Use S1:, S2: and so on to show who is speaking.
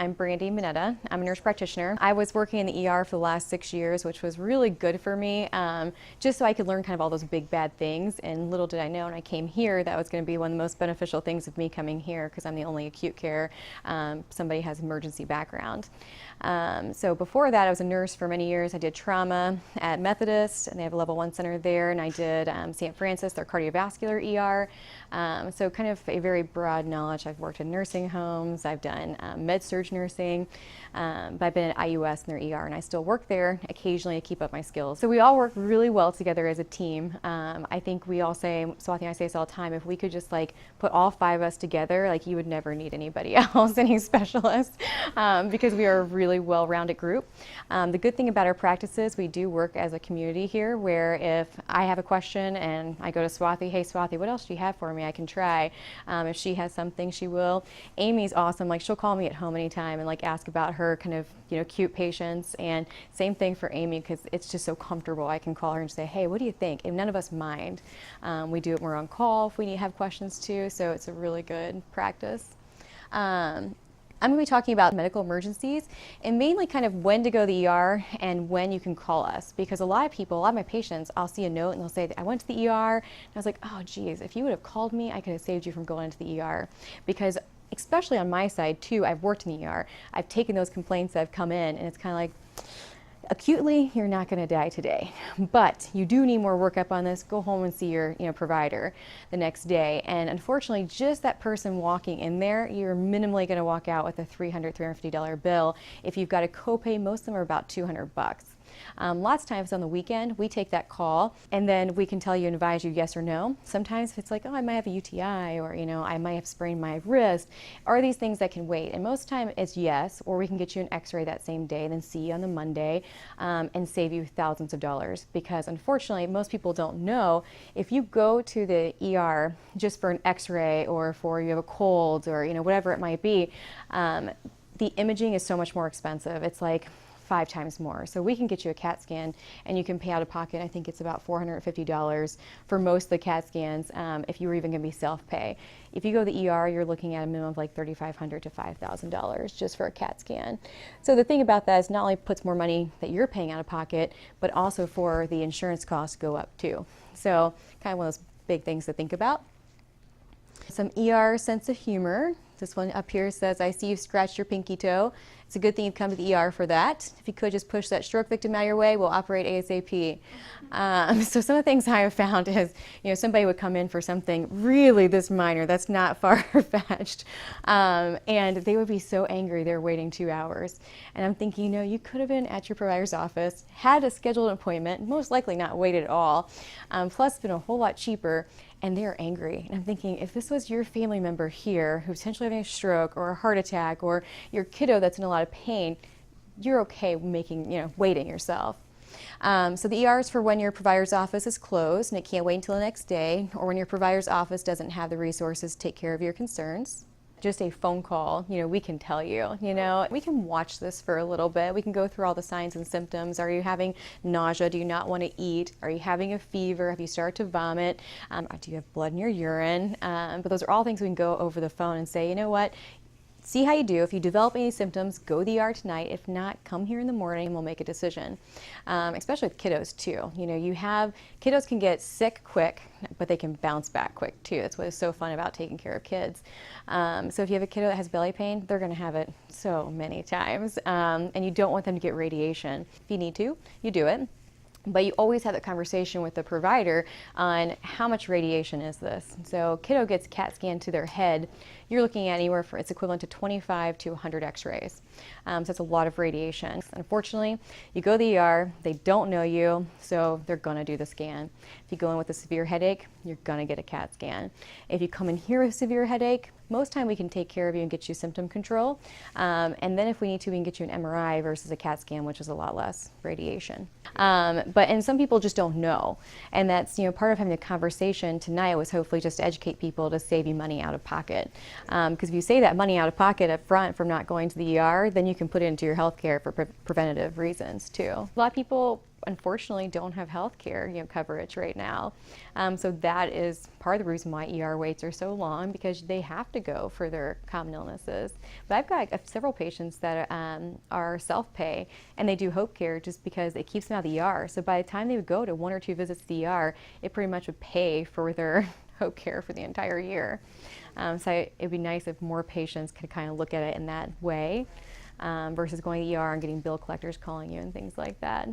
S1: I'm Brandy Mineta. I'm a nurse practitioner. I was working in the ER for the last 6 years, which was really good for me, just so I could learn kind of all those big bad things. And little did I know when I came here that was going to be one of the most beneficial things of me coming here, because I'm the only acute care somebody has emergency background. So before that, I was a nurse for many years. I did trauma at Methodist, and they have a level 1 center there, and I did St. Francis, their cardiovascular ER. So kind of a very broad knowledge. I've worked in nursing homes, I've done med-surg nursing, but I've been at IUS in their ER, and I still work there occasionally to keep up my skills. So we all work really well together as a team. I think we all say, Swathi and I say this all the time, if we could just like put all 5 of us together, like you would never need anybody else, any specialists, because we are a really well-rounded group. The good thing about our practices, we do work as a community here, where if I have a question and I go to Swathi, hey Swathi, what else do you have for me? I can try. If she has something, she will. Amy's awesome. Like, she'll call me at home anytime and like ask about her kind of, you know, acute patients. And same thing for Amy, because it's just so comfortable. I can call her and say, hey, what do you think? And none of us mind. We do it more on call if we need to have questions too. So it's a really good practice. I'm going to be talking about medical emergencies and mainly kind of when to go to the ER and when you can call us, because a lot of people, a lot of my patients, I'll see a note and they'll say, I went to the ER, and I was like, oh geez, if you would have called me, I could have saved you from going into the ER. Because especially on my side too, I've worked in the ER, I've taken those complaints that have come in, and it's kind of like, acutely, you're not going to die today, but you do need more workup on this. Go home and see your provider the next day. And unfortunately, just that person walking in there, you're minimally going to walk out with a $300, $350 bill. If you've got a copay, most of them are about $200. Lots of times on the weekend, we take that call and then we can tell you and advise you yes or no. Sometimes if it's like, oh, I might have a UTI, or I might have sprained my wrist, are these things that can wait? And most of the time it's yes, or we can get you an x-ray that same day and then see you on the Monday and save you thousands of dollars. Because unfortunately, most people don't know, if you go to the ER just for an x-ray or for you have a cold or whatever it might be, the imaging is so much more expensive. It's like 5 times more. So we can get you a CAT scan and you can pay out of pocket, I think it's about $450 for most of the CAT scans, if you were even going to be self-pay. If you go to the ER, you're looking at a minimum of like $3,500 to $5,000 just for a CAT scan. So the thing about that is not only puts more money that you're paying out of pocket, but also for the insurance costs go up too. So kind of one of those big things to think about. Some ER sense of humor. This one up here says, I see you've scratched your pinky toe. It's a good thing you've come to the ER for that. If you could just push that stroke victim out of your way, we'll operate ASAP. So some of the things I have found is, somebody would come in for something really this minor, that's not far-fetched, and they would be so angry they're waiting 2 hours. And I'm thinking, you could have been at your provider's office, had a scheduled appointment, most likely not waited at all, plus been a whole lot cheaper, and they're angry. And I'm thinking, if this was your family member here who's potentially having a stroke or a heart attack, or your kiddo that's in a lot of pain, you're okay waiting yourself. So the ER is for when your provider's office is closed and it can't wait until the next day, or when your provider's office doesn't have the resources to take care of your concerns. Just a phone call, we can tell you, we can watch this for a little bit. We can go through all the signs and symptoms. Are you having nausea? Do you not want to eat? Are you having a fever? Have you started to vomit? Do you have blood in your urine? But those are all things we can go over the phone and say, you know what? See how you do. If you develop any symptoms, go to the ER tonight. If not, come here in the morning and we'll make a decision. Especially with kiddos too. Kiddos can get sick quick, but they can bounce back quick too. That's what is so fun about taking care of kids. So if you have a kiddo that has belly pain, they're going to have it so many times. And you don't want them to get radiation. If you need to, you do it. But you always have that conversation with the provider on how much radiation is this. So kiddo gets CAT scan to their head, you're looking at anywhere it's equivalent to 25 to 100 x-rays. So that's a lot of radiation. Unfortunately, you go to the ER, they don't know you, so they're going to do the scan. If you go in with a severe headache, you're going to get a CAT scan. If you come in here with a severe headache, most time we can take care of you and get you symptom control. And then if we need to, we can get you an MRI versus a CAT scan, which is a lot less radiation. And some people just don't know. And that's, part of having a conversation tonight was hopefully just to educate people to save you money out of pocket. Because if you save that money out of pocket up front from not going to the ER, then you can put it into your health care for preventative reasons too. A lot of people unfortunately don't have health care coverage right now. So that is part of the reason why ER waits are so long, because they have to go for their common illnesses. But I've got several patients that are self-pay, and they do Hope Care just because it keeps them out of the ER. So by the time they would go to 1 or 2 visits to the ER, it pretty much would pay for their Hope Care for the entire year. So it'd be nice if more patients could kind of look at it in that way, versus going to the ER and getting bill collectors calling you and things like that.